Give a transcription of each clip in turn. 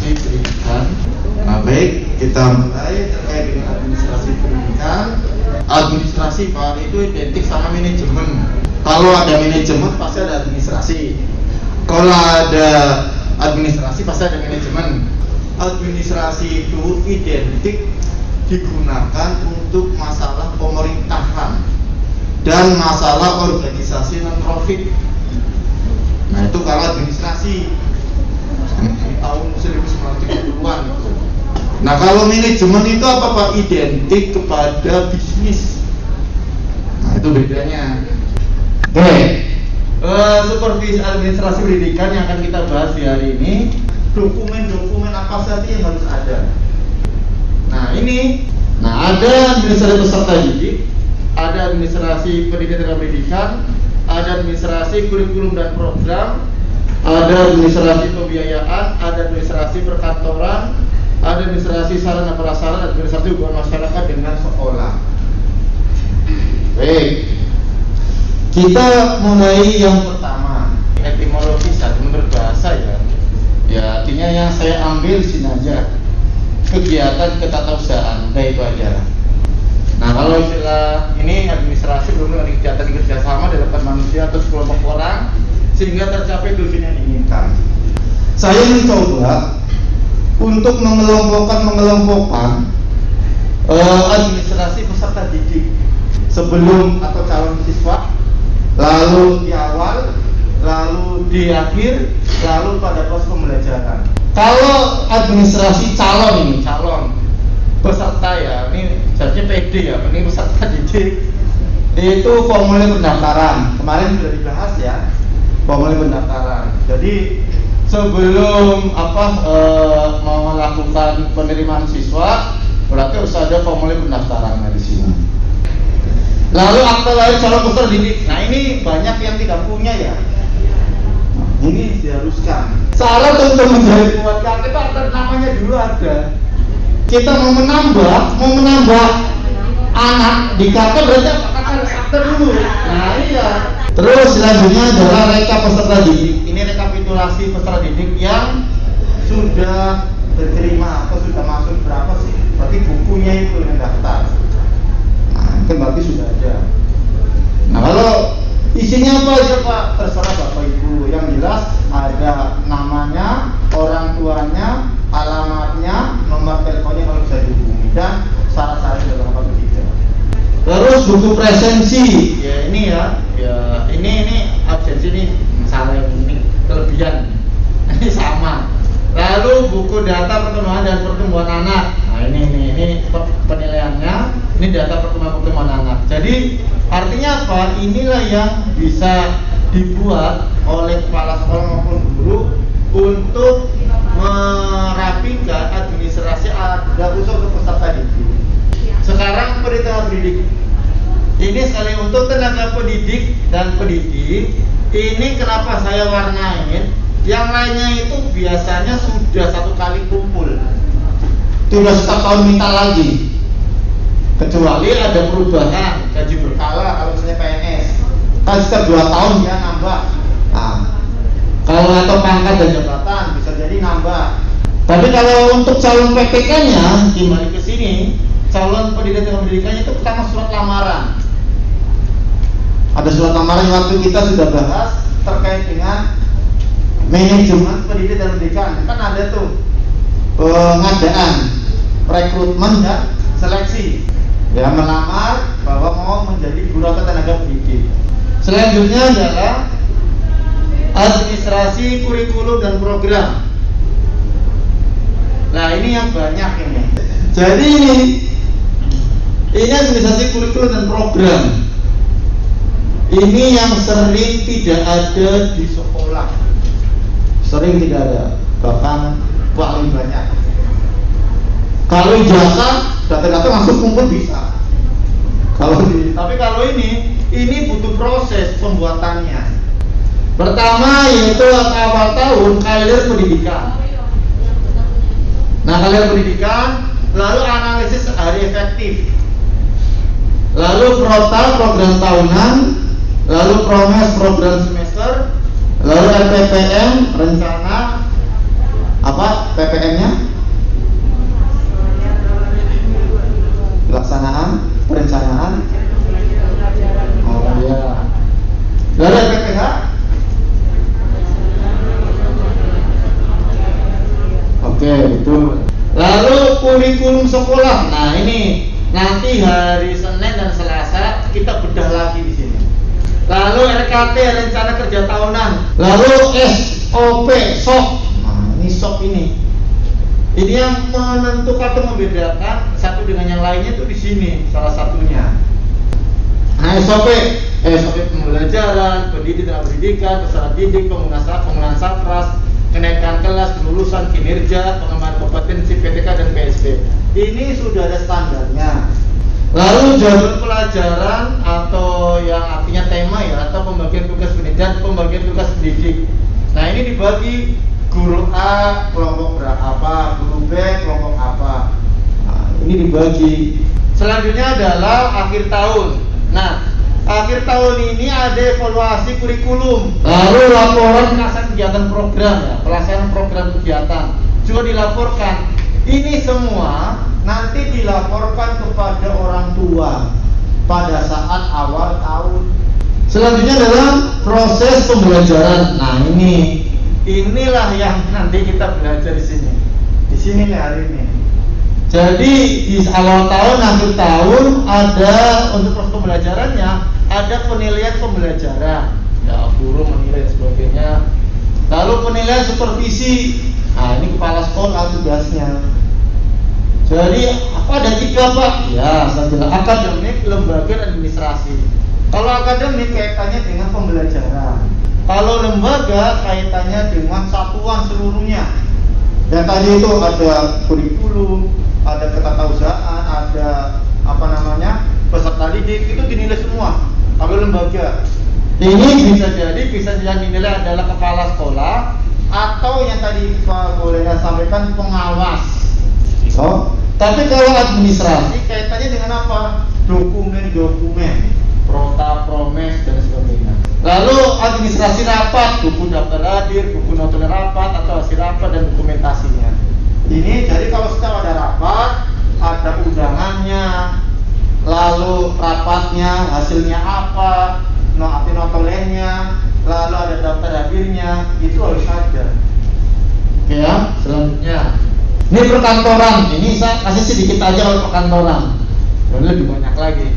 administrasi pendidikan. Nah, baik, kita mulai terkait dengan administrasi pendidikan. Administrasi Pak itu identik sama manajemen. Kalau ada manajemen pasti ada administrasi. Kalau ada administrasi pasti ada manajemen. Administrasi itu identik digunakan untuk masalah pemerintahan dan masalah organisasi non-profit. Nah, itu kalau administrasi tahun 1930-an itu. Nah, kalau manajemen itu apa Pak? Identik kepada bisnis. Nah, itu bedanya. Oke. Supervisi administrasi pendidikan yang akan kita bahas di hari ini. Dokumen-dokumen apa saja yang harus ada. Nah, ini. Nah, ada administrasi peserta didik, ada administrasi pendidikan dan pendidikan, ada administrasi kurikulum dan program, ada administrasi pembiayaan, ada administrasi perkantoran, ada administrasi sarana prasarana, administrasi hubungan masyarakat dengan sekolah. Baik, kita mulai yang pertama, etimologi menurut bahasa ya. Ya, artinya yang saya ambil sini aja, kegiatan ketatausahaan, kayak itu aja. Nah, kalau istilah ini administrasi berhubungan dengan kegiatan kerjasama dilakukan manusia atau sekelompok orang sehingga tercapai tujuan yang diinginkan. Saya mencoba untuk mengelompokkan administrasi peserta didik sebelum atau calon siswa, lalu di awal, lalu di akhir, lalu pada proses pembelajaran. Kalau administrasi calon peserta ya, ini jadinya PD ya, ini peserta didik itu formulir pendaftaran. Kemarin sudah dibahas ya, formulir pendaftaran. Jadi sebelum mau melakukan penerimaan siswa, berarti harus ada formulir pendaftaran di sini. Lalu akte lahir calon peserta didik. Nah, ini banyak yang tidak punya ya. Ini diharuskan. Syarat untuk menjadi pembuat KTP akte namanya dulu ada. Kita mau menambah anak di KTP berarti harus akte dulu. Nah, iya. Terus selanjutnya adalah rekap peserta didik. Ini rekapitulasi peserta didik yang sudah diterima atau sudah masuk berapa sih? Berarti bukunya itu yang daftar. Nah, itu berarti sudah ada. Nah, kalau isinya apa aja Pak? Terserah Bapak Ibu. Yang jelas ada namanya, orang tuanya, alamatnya, nomor teleponnya kalau bisa dihubungi, dan syarat-syarat dalam apa tidak. Terus buku presensi. Ya ini ya. Ini absensi ini salah, ini kelebihan. Ini sama. Lalu buku data perkembangan dan pertumbuhan anak. Nah, ini penilaiannya. Ini data pertumbuhan anak. Jadi artinya apa? Inilah yang bisa dibuat oleh kepala sekolah maupun guru untuk merapikan administrasi ada usul ke peserta didik. Sekarang pendidikan pendidik. Ini sekali untuk tenaga pendidik dan pendidik. Ini kenapa saya warnain? Yang lainnya itu biasanya sudah satu kali kumpul. Tidak setiap tahun minta lagi. Kecuali ada perubahan gaji berkala kalau misalnya PNS. Kan setiap 2 tahun dia nambah. Nah, kalau atau pangkat dan jabatan bisa jadi nambah. Tapi kalau untuk calon PPK-nya kembali ke sini, calon pendidik dan pendidikannya itu pertama surat lamaran. Ada surat lamaran yang waktu kita sudah bahas terkait dengan manajemen pendidik dan pendidikan. Kan ada tuh pengadaan, rekrutmen dan seleksi. Ya, melamar bahwa mau menjadi guru atau tenaga pendidik. Selanjutnya adalah administrasi kurikulum dan program. Nah, ini yang banyak ini. Jadi ini administrasi kurikulum dan program. Ini yang sering tidak ada di sekolah. Sering tidak ada, bahkan paling banyak. Kalau ijazah data-data langsung kumpul bisa. Tapi kalau ini butuh proses pembuatannya. Pertama yaitu awal tahun karir pendidikan. Nah, karir pendidikan, lalu analisis hari efektif, lalu prota program tahunan, lalu promes program semester, lalu RPPM rencana PPM-nya? Pelaksanaan, perencanaan. Oh ya. Lalu PPH? Oke, betul. Lalu kurikulum sekolah. Nah, ini nanti hari Senin dan Selasa kita bedah lagi di sini. Lalu RKT, rencana kerja tahunan. Lalu SOP, SOP. Nah, ini SOP ini. Ini yang menentukan atau membedakan satu dengan yang lainnya itu di sini salah satunya. Nah, SOP pembelajaran, pendidikan, peserta didik, penggunaan satras, kenaikan kelas, kelulusan, kinerja, pengembangan kompetensi PTK dan PSP. Ini sudah ada standarnya. Lalu jadwal pelajaran atau yang artinya tema ya, atau pembagian tugas pendidikan, pembagian tugas didik. Nah, ini dibagi guru A kelompok berapa, guru B kelompok apa. Nah, ini dibagi. Selanjutnya adalah akhir tahun. Nah, akhir tahun ini ada evaluasi kurikulum, lalu laporan pelaksanaan kegiatan program ya, pelaksanaan program kegiatan juga dilaporkan. Ini semua nanti dilaporkan kepada orang tua pada saat awal tahun. Selanjutnya adalah proses pembelajaran. Nah, inilah yang nanti kita belajar di sini. Di sini nih hari ini. Jadi di awal tahun, akhir tahun ada untuk proses pembelajarannya, ada penilaian pembelajaran. Ya, guru menilai dan sebagainya. Lalu penilaian supervisi. Nah, ini kepala sekolah tugasnya. Jadi apa ada 3 Pak? Ya, saya bilang akademik, lembaga, dan administrasi. Kalau akademik kaitannya dengan pembelajaran. Kalau lembaga kaitannya dengan satuan seluruhnya. Yang tadi itu ada kurikulum, ada ketatausahaan, ada peserta didik, itu dinilai semua. Kalau lembaga ini bisa jadi dinilai adalah kepala sekolah atau yang tadi Pak boleh sampaikan pengawas. Oh, tapi kalau administrasi kaitannya dengan apa? Dokumen, prota, promes, dan sebagainya. Lalu administrasi rapat, buku daftar hadir, buku notulen rapat atau hasil rapat dan dokumentasinya. Ini jadi kalau setiap ada rapat, ada undangannya, lalu rapatnya hasilnya apa, notulennya, lalu ada daftar hadirnya, itu harus ada. Oke ya, selanjutnya. Ini perkantoran, ini saya kasih sedikit aja kalau perkantoran. Dan lebih banyak lagi.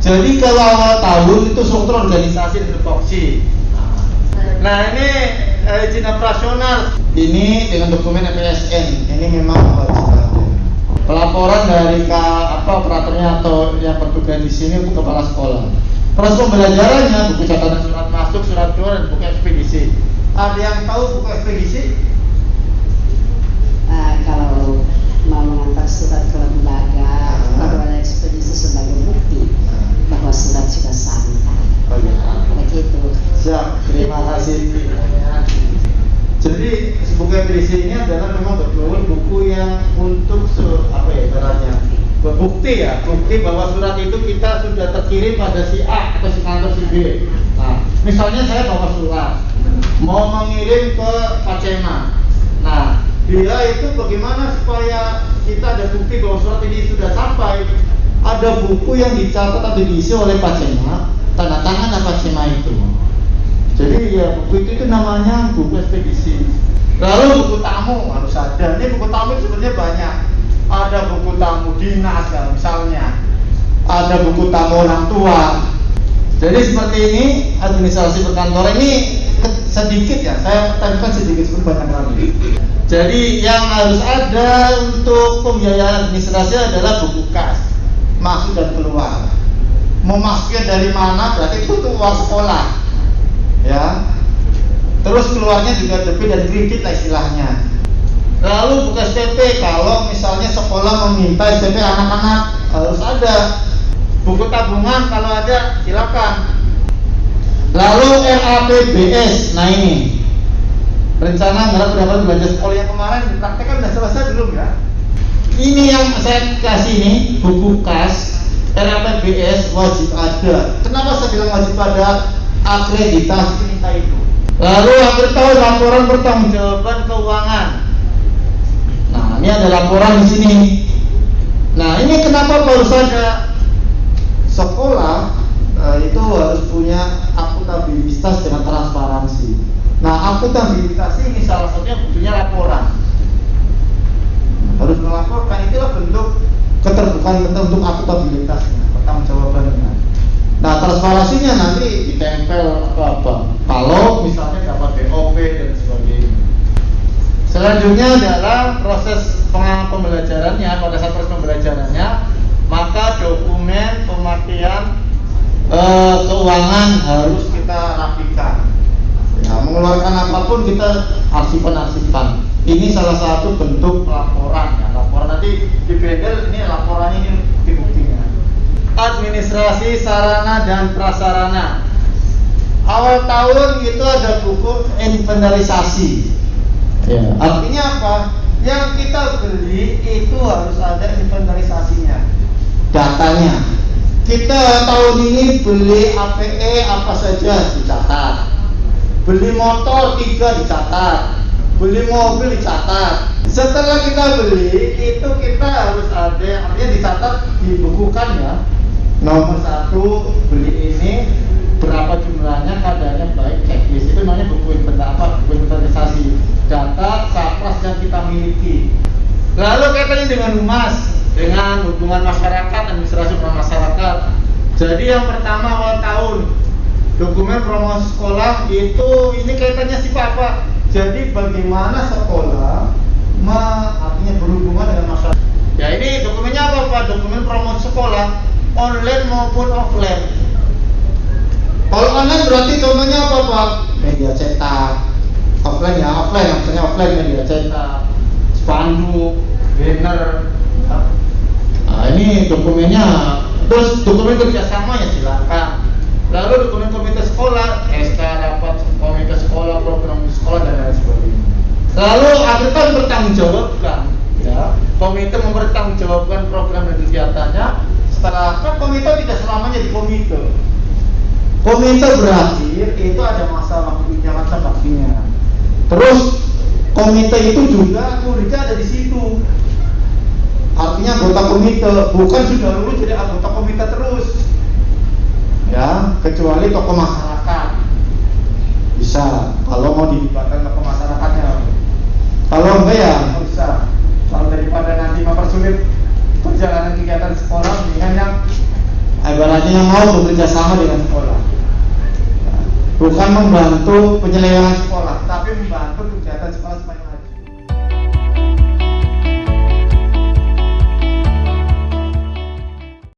Jadi kalau awal tahun itu struktur organisasi dan tupoksi. Nah, ini izin operasional. Ini dengan dokumen PSN. Ini memang harus ada. Pelaporan dari operatornya atau yang bertugas di sini untuk kepala sekolah. Proses pembelajarannya, buku catatan surat masuk, surat keluar, dan buku ekspedisi. Ada yang tahu buku ekspedisi? Kalau mau mengantar surat ke lembaga, perlu ada ekspedisi sebagai bukti bahwa surat sudah sampai. Oh ya. Begitu. Siap, terima kasih. Jadi buku ekspedisi ini adalah memang betul buku yang untuk ibaratnya bukti bahwa surat itu kita sudah terkirim pada si A atau si kantor si B. Nah, misalnya saya bawa surat mau mengirim ke Pak Cema. Nah, dia itu bagaimana supaya kita ada bukti bahwa surat ini sudah sampai? Ada buku yang dicatat atau diisi oleh Pak Cema, tanda tangan Pak Cema itu. Jadi ya buku itu namanya buku ekspedisi. Lalu buku tamu harus ada. Ini buku tamu sebenarnya banyak. Ada buku tamu dinas ya, misalnya. Ada buku tamu orang tua. Jadi seperti ini administrasi perkantoran ini sedikit ya. Saya tadikan sedikit sebenarnya banyak lagi. Jadi yang harus ada untuk pembiayaan administrasi adalah buku kas, masuk dan keluar. Mau masuknya dari mana? Berarti itu uang sekolah, ya. Terus keluarnya juga debit dan kredit lah istilahnya. Lalu buku SPP, kalau misalnya sekolah meminta SPP anak-anak harus ada. Buku tabungan kalau ada silakan. Lalu RAPBS, nah ini rencana anggaran pendapatan belanja sekolah yang kemarin dipraktekkan sudah selesai belum ya? Ini yang saya kasih nih buku kas RAPBS wajib ada. Kenapa saya bilang wajib ada? Akreditasi minta itu. Lalu akhir tahun laporan pertanggungjawaban keuangan. ini ada laporan di sini. Nah, ini kenapa harus ada sekolah itu harus punya akuntabilitas dengan transparansi. Nah, akuntabilitas ini salah satunya butuhnya laporan. Harus melaporkan, itulah bentuk keterbukaan bentuk akuntabilitasnya, pertanggungjawabannya. Nah, transparansinya nanti ditempel apa? Kalau misalnya dapat BOP dan sebagainya. Selanjutnya adalah proses pembelajarannya. Pada saat proses pembelajarannya, maka dokumen pemakaian keuangan harus kita rapikan. Ya, mengeluarkan apapun kita arsip-arsipkan. Ini salah satu bentuk laporan. Ya, laporan nanti di bendel ini laporannya ini bukti-buktinya. Administrasi sarana dan prasarana. Awal tahun itu ada buku inventarisasi. Ya, artinya apa? Yang kita beli itu harus ada inventarisasinya, datanya. Kita tahun ini beli APE apa saja dicatat. Beli motor 3 dicatat. Beli mobil dicatat. Setelah kita beli itu kita harus ada, artinya dicatat, dibukukan ya. Nomor 1 beli ini berapa jumlahnya, keadaannya baik, checklist itu namanya buku inventarisasi. Data sapras yang kita miliki. Lalu kaitannya dengan humas, dengan hubungan masyarakat, administrasi masyarakat. Jadi yang pertama awal tahun, dokumen promosi sekolah itu ini kaitannya sifat apa? Jadi bagaimana sekolah artinya berhubungan dengan masyarakat. Ya ini dokumennya apa Pak? Dokumen promosi sekolah online maupun offline. Kalau online berarti contohnya apa Pak? Media cetak. Offline ya offline, maksudnya offline media cetak, spanduk, banner. Nah ini dokumennya. Terus dokumen kerjasama ya silakan. Lalu dokumen komite sekolah, SK rapat komite sekolah, program sekolah dan lain sebagainya. Lalu akhirnya bertanggungjawabkan, ya komite mempertanggungjawabkan program dan kegiatannya. Setelah kan komite tidak selamanya di komite. Komite berakhir itu ada masalah pinjaman sebagainya. Terus komite itu juga muridnya ada di situ. Artinya anggota komite, bukan sudah lulus jadi anggota komite terus. Ya, kecuali tokoh masyarakat. Bisa kalau mau dilibatkan tokoh masyarakatnya. Kalau enggak ya nggak usah. Kalau daripada nanti mempersulit perjalanan kegiatan sekolah, mendingan yang ibaratnya yang mau bekerja sama dengan sekolah. Bukan membantu penyelewengan sekolah.